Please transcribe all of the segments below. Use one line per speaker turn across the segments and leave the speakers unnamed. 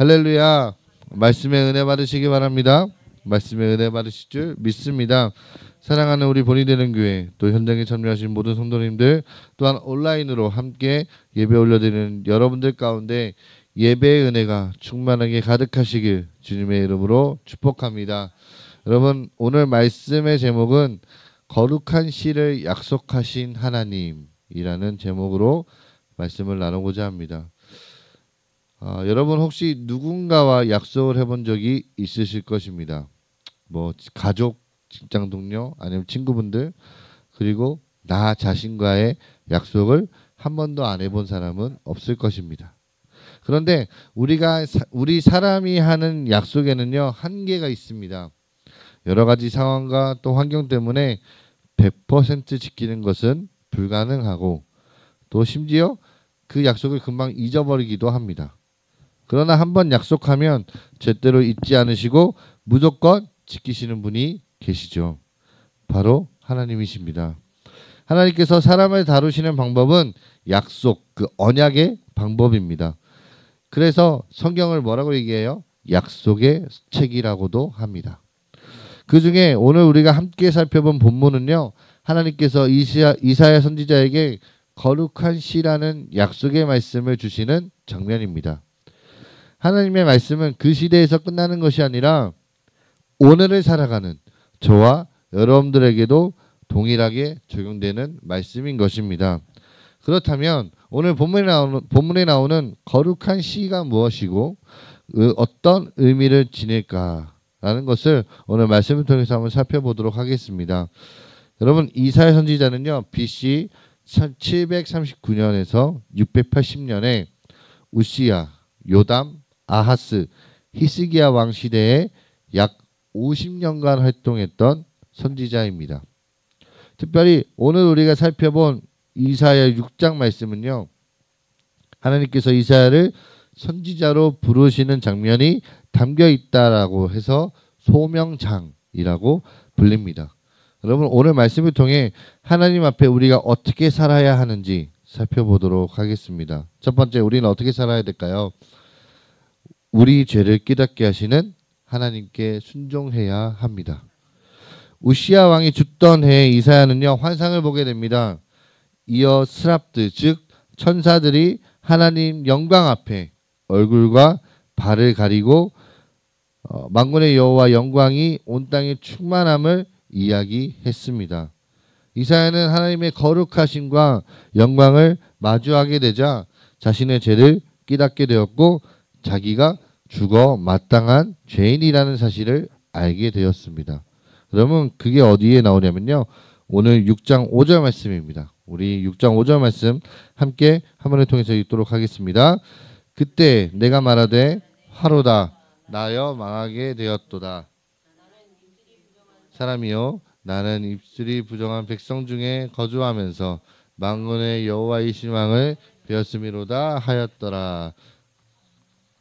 할렐루야. 말씀의 은혜 받으시기 바랍니다. 말씀의 은혜 받으실 줄 믿습니다. 사랑하는 우리 본이 되는 교회, 또 현장에 참여하신 모든 성도님들, 또한 온라인으로 함께 예배 올려드리는 여러분들 가운데 예배의 은혜가 충만하게 가득하시길 주님의 이름으로 축복합니다. 여러분, 오늘 말씀의 제목은 거룩한 씨를 약속하신 하나님이라는 제목으로 말씀을 나누고자 합니다. 여러분 혹시 누군가와 약속을 해본 적이 있으실 것입니다. 뭐 가족, 직장 동료, 아니면 친구분들, 그리고 나 자신과의 약속을 한 번도 안 해본 사람은 없을 것입니다. 그런데 우리 사람이 하는 약속에는요 한계가 있습니다. 여러 가지 상황과 또 환경 때문에 100% 지키는 것은 불가능하고, 또 심지어 그 약속을 금방 잊어버리기도 합니다. 그러나 한번 약속하면 절대로 잊지 않으시고 무조건 지키시는 분이 계시죠. 바로 하나님이십니다. 하나님께서 사람을 다루시는 방법은 약속, 그 언약의 방법입니다. 그래서 성경을 뭐라고 얘기해요? 약속의 책이라고도 합니다. 그 중에 오늘 우리가 함께 살펴본 본문은요, 하나님께서 이사야 선지자에게 거룩한 씨라는 약속의 말씀을 주시는 장면입니다. 하나님의 말씀은 그 시대에서 끝나는 것이 아니라 오늘을 살아가는 저와 여러분들에게도 동일하게 적용되는 말씀인 것입니다. 그렇다면 오늘 본문에 나오는 거룩한 씨가 무엇이고 어떤 의미를 지닐까라는 것을 오늘 말씀을 통해서 한번 살펴보도록 하겠습니다. 여러분, 이사야 선지자는요 BC 739년에서 680년에 우시야, 요담, 아하스, 히스기야 왕 시대에 약 50년간 활동했던 선지자입니다. 특별히 오늘 우리가 살펴본 이사야 6장 말씀은요, 하나님께서 이사야를 선지자로 부르시는 장면이 담겨 있다라고 해서 소명장이라고 불립니다. 여러분, 오늘 말씀을 통해 하나님 앞에 우리가 어떻게 살아야 하는지 살펴보도록 하겠습니다. 첫 번째, 우리는 어떻게 살아야 될까요? 우리 죄를 깨닫게 하시는 하나님께 순종해야 합니다. 우시야 왕이 죽던 해 이사야는요 환상을 보게 됩니다. 이어 스랍드, 즉 천사들이 하나님 영광 앞에 얼굴과 발을 가리고 만군의 여호와 영광이 온 땅에 충만함을 이야기했습니다. 이사야는 하나님의 거룩하심과 영광을 마주하게 되자 자신의 죄를 깨닫게 되었고 자기가 죽어 마땅한 죄인이라는 사실을 알게 되었습니다. 그러면 그게 어디에 나오냐면요, 오늘 6장 5절 말씀입니다. 우리 6장 5절 말씀 함께 한번을 통해서 읽도록 하겠습니다. 그때 내가 말하되 화로다 나여 망하게 되었도다. 사람이요, 나는 입술이 부정한 백성 중에 거주하면서 만군의 여호와이신 왕을 배웠음이로다 하였더라.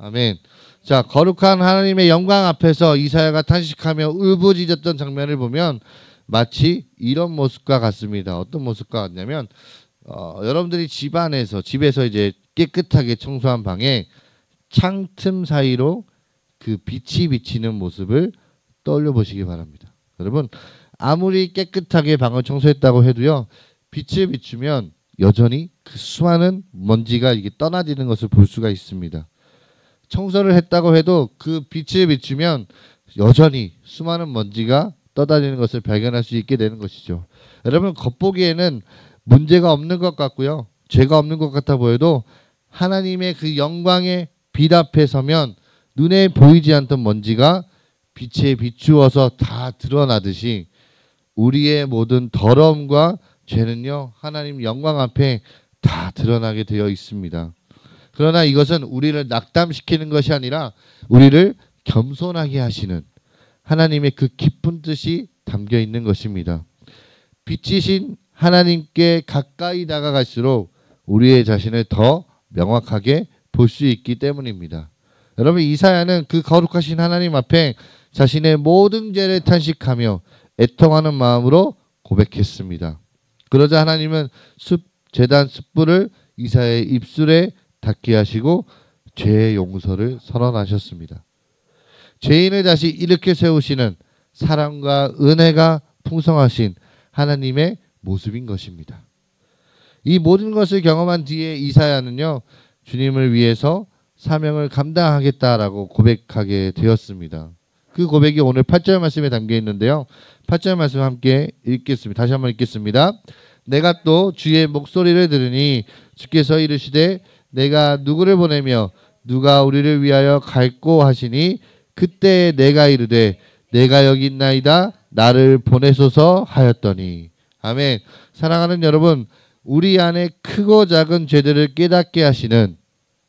아멘. 자, 거룩한 하나님의 영광 앞에서 이사야가 탄식하며 울부짖었던 장면을 보면 마치 이런 모습과 같습니다. 어떤 모습과 같냐면 여러분들이 집에서 이제 깨끗하게 청소한 방에 창틈 사이로 그 빛이 비치는 모습을 떠올려 보시기 바랍니다. 여러분, 아무리 깨끗하게 방을 청소했다고 해도요, 빛을 비추면 여전히 그 수많은 먼지가 이게 떠나지는 것을 볼 수가 있습니다. 청소를 했다고 해도 그 빛을 비추면 여전히 수많은 먼지가 떠다니는 것을 발견할 수 있게 되는 것이죠. 여러분, 겉보기에는 문제가 없는 것 같고요, 죄가 없는 것 같아 보여도 하나님의 그 영광의 빛 앞에 서면 눈에 보이지 않던 먼지가 빛에 비추어서 다 드러나듯이 우리의 모든 더러움과 죄는요 하나님 영광 앞에 다 드러나게 되어 있습니다. 그러나 이것은 우리를 낙담시키는 것이 아니라 우리를 겸손하게 하시는 하나님의 그 깊은 뜻이 담겨 있는 것입니다. 빛이신 하나님께 가까이 다가갈수록 우리의 자신을 더 명확하게 볼 수 있기 때문입니다. 여러분, 이사야는 그 거룩하신 하나님 앞에 자신의 모든 죄를 탄식하며 애통하는 마음으로 고백했습니다. 그러자 하나님은 제단 숯불을 이사야의 입술에 닿게 하시고 죄의 용서를 선언하셨습니다. 죄인을 다시 일으켜 세우시는 사랑과 은혜가 풍성하신 하나님의 모습인 것입니다. 이 모든 것을 경험한 뒤에 이사야는요, 주님을 위해서 사명을 감당하겠다라고 고백하게 되었습니다. 그 고백이 오늘 8절 말씀에 담겨 있는데요. 8절 말씀 함께 읽겠습니다. 다시 한번 읽겠습니다. 내가 또 주의 목소리를 들으니 주께서 이르시되 내가 누구를 보내며 누가 우리를 위하여 갈꼬 하시니 그때 내가 이르되 내가 여기 있나이다 나를 보내소서 하였더니. 아멘. 사랑하는 여러분, 우리 안에 크고 작은 죄들을 깨닫게 하시는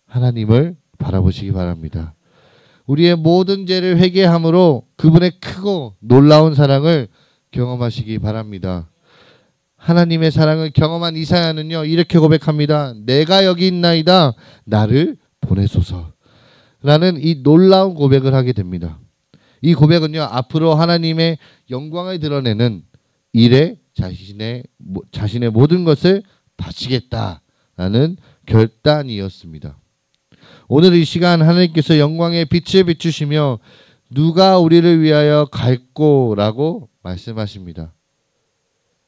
하나님을 바라보시기 바랍니다. 우리의 모든 죄를 회개함으로 그분의 크고 놀라운 사랑을 경험하시기 바랍니다. 하나님의 사랑을 경험한 이사야는요, 이렇게 고백합니다. 내가 여기 있나이다 나를 보내소서 라는 이 놀라운 고백을 하게 됩니다. 이 고백은요, 앞으로 하나님의 영광을 드러내는 일에 자신의 모든 것을 바치겠다라는 결단이었습니다. 오늘 이 시간 하나님께서 영광의 빛을 비추시며 누가 우리를 위하여 갈꼬라고 말씀하십니다.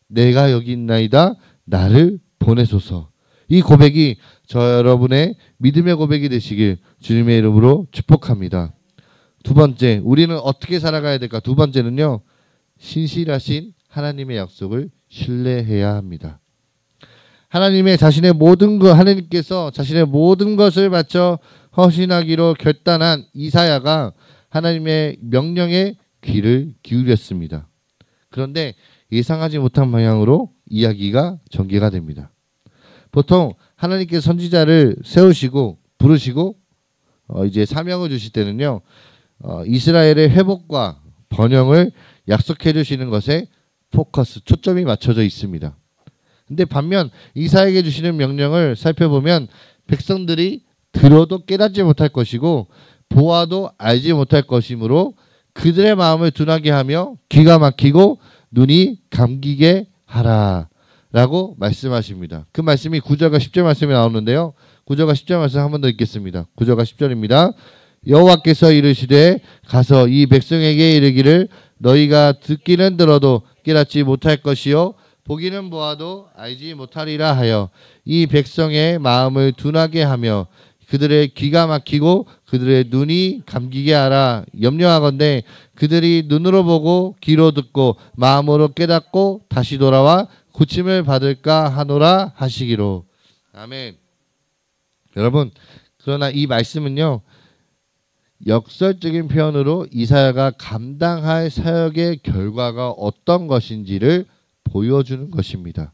내가 여기 있나이다 나를 보내소서. 이 고백이 저 여러분의 믿음의 고백이 되시길 주님의 이름으로 축복합니다. 두 번째, 우리는 어떻게 살아가야 될까? 두 번째는요, 신실하신 하나님의 약속을 신뢰해야 합니다. 하나님께서 자신의 모든 것을 바쳐 헌신하기로 결단한 이사야가 하나님의 명령에 귀를 기울였습니다. 그런데 예상하지 못한 방향으로 이야기가 전개가 됩니다. 보통 하나님께서 선지자를 세우시고 부르시고 이제 사명을 주실 때는요, 이스라엘의 회복과 번영을 약속해 주시는 것에 초점이 맞춰져 있습니다. 근데 반면 이사야에게 주시는 명령을 살펴보면 백성들이 들어도 깨닫지 못할 것이고 보아도 알지 못할 것이므로 그들의 마음을 둔하게 하며 귀가 막히고 눈이 감기게 하라 라고 말씀하십니다. 그 말씀이 9절과 10절 말씀에 나오는데요. 9절과 10절 말씀 한 번 더 읽겠습니다. 9절과 10절입니다. 여호와께서 이르시되 가서 이 백성에게 이르기를 너희가 듣기는 들어도 깨닫지 못할 것이요 보기는 보아도 알지 못하리라 하여 이 백성의 마음을 둔하게 하며 그들의 귀가 막히고 그들의 눈이 감기게 하라. 염려하건대 그들이 눈으로 보고 귀로 듣고 마음으로 깨닫고 다시 돌아와 고침을 받을까 하노라 하시기로. 아멘. 여러분, 그러나 이 말씀은요, 역설적인 표현으로 이사야가 감당할 사역의 결과가 어떤 것인지를 보여주는 것입니다.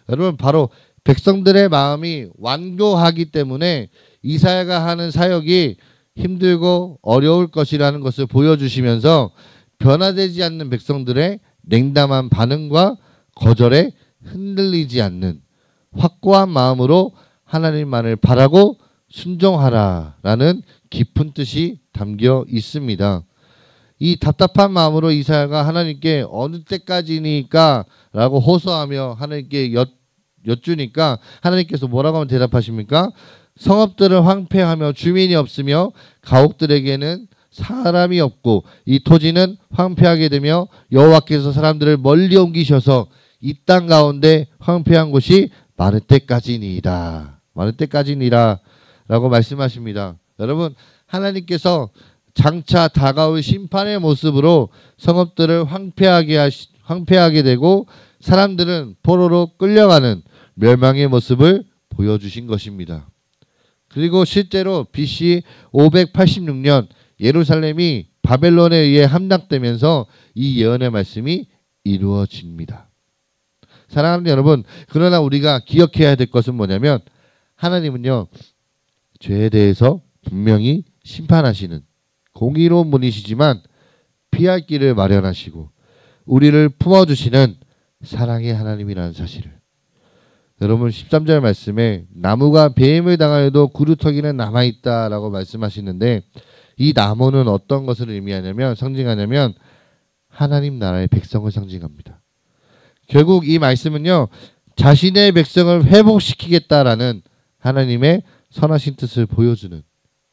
여러분, 바로 백성들의 마음이 완고하기 때문에 이사야가 하는 사역이 힘들고 어려울 것이라는 것을 보여주시면서 변화되지 않는 백성들의 냉담한 반응과 거절에 흔들리지 않는 확고한 마음으로 하나님만을 바라고 순종하라라는 깊은 뜻이 담겨 있습니다. 이 답답한 마음으로 이사야가 하나님께 어느 때까지니까 라고 호소하며 하나님께 여쭈니까 하나님께서 뭐라고 하면 대답하십니까? 성읍들을 황폐하며 주민이 없으며 가옥들에게는 사람이 없고 이 토지는 황폐하게 되며 여호와께서 사람들을 멀리 옮기셔서 이 땅 가운데 황폐한 곳이 많을 때까지니이다. 많을 때까지니라 라고 말씀하십니다. 여러분, 하나님께서 장차 다가올 심판의 모습으로 성읍들을 황폐하게 되고 사람들은 포로로 끌려가는 멸망의 모습을 보여주신 것입니다. 그리고 실제로 BC 586년 예루살렘이 바벨론에 의해 함락되면서 이 예언의 말씀이 이루어집니다. 사랑하는 여러분, 그러나 우리가 기억해야 될 것은 뭐냐면 하나님은요, 죄에 대해서 분명히 심판하시는 공의로운 분이시지만 피할 길을 마련하시고 우리를 품어주시는 사랑의 하나님이라는 사실을, 여러분 13절 말씀에 나무가 배임을 당하여도 그루터기는 남아있다라고 말씀하시는데 이 나무는 어떤 것을 의미하냐면 상징하냐면 하나님 나라의 백성을 상징합니다. 결국 이 말씀은요, 자신의 백성을 회복시키겠다라는 하나님의 선하신 뜻을 보여주는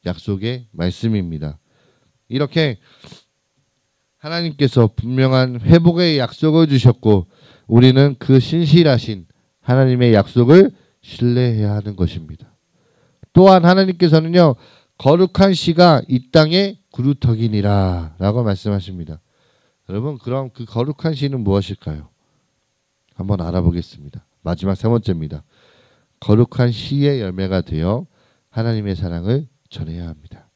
약속의 말씀입니다. 이렇게 하나님께서 분명한 회복의 약속을 주셨고 우리는 그 신실하신 하나님의 약속을 신뢰해야 하는 것입니다. 또한 하나님께서는요, 거룩한 씨가 이 땅의 그루터기니라 라고 말씀하십니다. 여러분, 그럼 그 거룩한 씨는 무엇일까요? 한번 알아보겠습니다. 마지막 세 번째입니다. 거룩한 씨의 열매가 되어 하나님의 사랑을 전해야 합니다.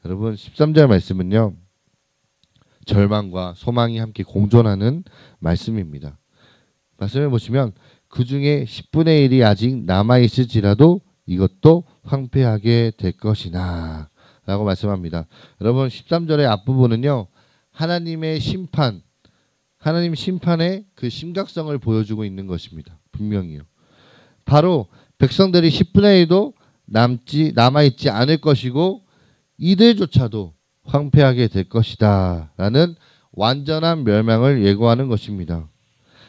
여러분, 13절 말씀은요, 절망과 소망이 함께 공존하는 말씀입니다. 말씀을 보시면 그 중에 10분의 1이 아직 남아있을지라도 이것도 황폐하게 될 것이나 라고 말씀합니다. 여러분, 13절의 앞부분은요, 하나님의 심판, 하나님 심판의 그 심각성을 보여주고 있는 것입니다. 분명히요. 바로 백성들이 10분의 1도 남아있지 않을 것이고 이들조차도 황폐하게 될 것이다 라는 완전한 멸망을 예고하는 것입니다.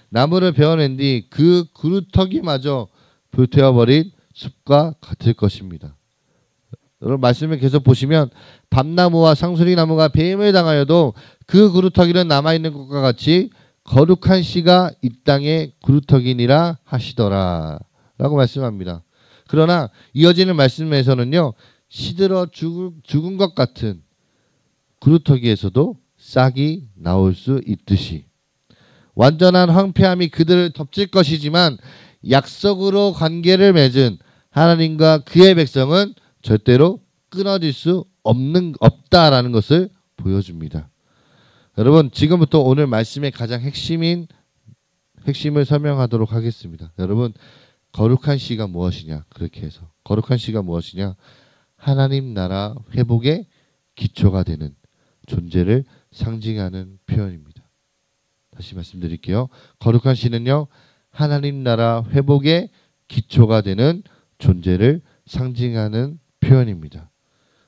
나무를 베어낸 뒤 그 그루터기마저 불태워버린 숲과 같을 것입니다. 여러분, 말씀을 계속 보시면 밤나무와 상수리나무가 배임을 당하여도 그 그루터기는 남아있는 것과 같이 거룩한 씨가 이 땅의 그루터기니라 하시더라 라고 말씀합니다. 그러나 이어지는 말씀에서는요, 시들어 죽은 것 같은 그루터기에서도 싹이 나올 수 있듯이 완전한 황폐함이 그들을 덮칠 것이지만 약속으로 관계를 맺은 하나님과 그의 백성은 절대로 끊어질 수 없다라는 것을 보여줍니다. 여러분, 지금부터 오늘 말씀의 가장 핵심을 설명하도록 하겠습니다. 여러분, 거룩한 씨가 무엇이냐? 그렇게 해서 거룩한 씨가 무엇이냐? 하나님 나라 회복의 기초가 되는 존재를 상징하는 표현입니다. 다시 말씀드릴게요. 거룩한 씨는요, 하나님 나라 회복의 기초가 되는 존재를 상징하는 표현입니다.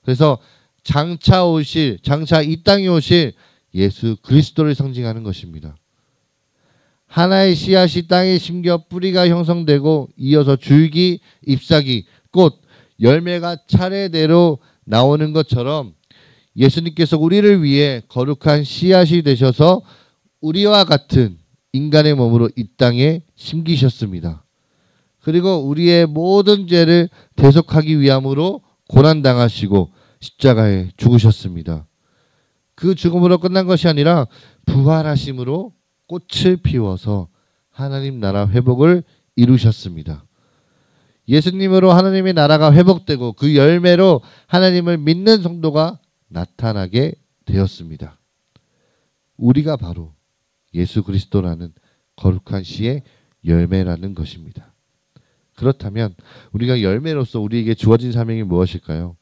그래서 장차 이 땅에 오실 예수 그리스도를 상징하는 것입니다. 하나의 씨앗이 땅에 심겨 뿌리가 형성되고 이어서 줄기, 잎사귀, 꽃, 열매가 차례대로 나오는 것처럼 예수님께서 우리를 위해 거룩한 씨앗이 되셔서 우리와 같은 인간의 몸으로 이 땅에 심기셨습니다. 그리고 우리의 모든 죄를 대속하기 위함으로 고난당하시고 십자가에 죽으셨습니다. 그 죽음으로 끝난 것이 아니라 부활하심으로 꽃을 피워서 하나님 나라 회복을 이루셨습니다. 예수님으로 하나님의 나라가 회복되고 그 열매로 하나님을 믿는 성도가 나타나게 되었습니다. 우리가 바로 예수 그리스도라는 거룩한 씨의 열매라는 것입니다. 그렇다면 우리가 열매로서 우리에게 주어진 사명이 무엇일까요?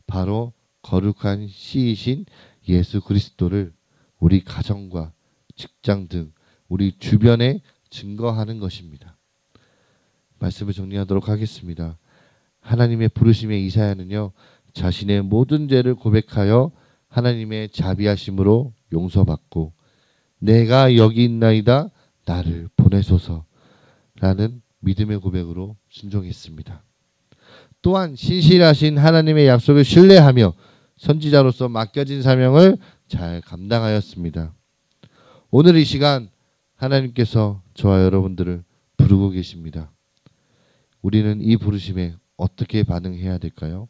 바로 거룩한 씨이신 예수 그리스도를 우리 가정과 직장 등 우리 주변에 증거하는 것입니다. 말씀을 정리하도록 하겠습니다. 하나님의 부르심의 이사야는요, 자신의 모든 죄를 고백하여 하나님의 자비하심으로 용서받고 내가 여기 있나이다 나를 보내소서라는 믿음의 고백으로 순종했습니다. 또한 신실하신 하나님의 약속을 신뢰하며 선지자로서 맡겨진 사명을 잘 감당하였습니다. 오늘 이 시간 하나님께서 저와 여러분들을 부르고 계십니다. 우리는 이 부르심에 어떻게 반응해야 될까요?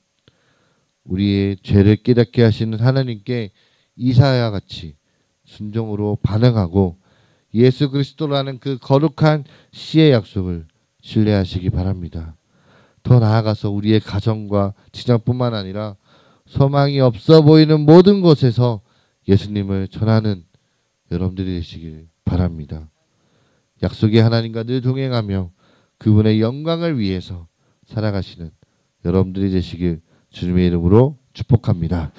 우리의 죄를 깨닫게 하시는 하나님께 이사야와 같이 순종으로 반응하고 예수 그리스도라는 그 거룩한 씨의 약속을 신뢰하시기 바랍니다. 더 나아가서 우리의 가정과 직장뿐만 아니라 소망이 없어 보이는 모든 곳에서 예수님을 전하는 여러분들이 되시길 바랍니다. 약속의 하나님과 늘 동행하며 그분의 영광을 위해서 살아가시는 여러분들이 되시길 주님의 이름으로 축복합니다.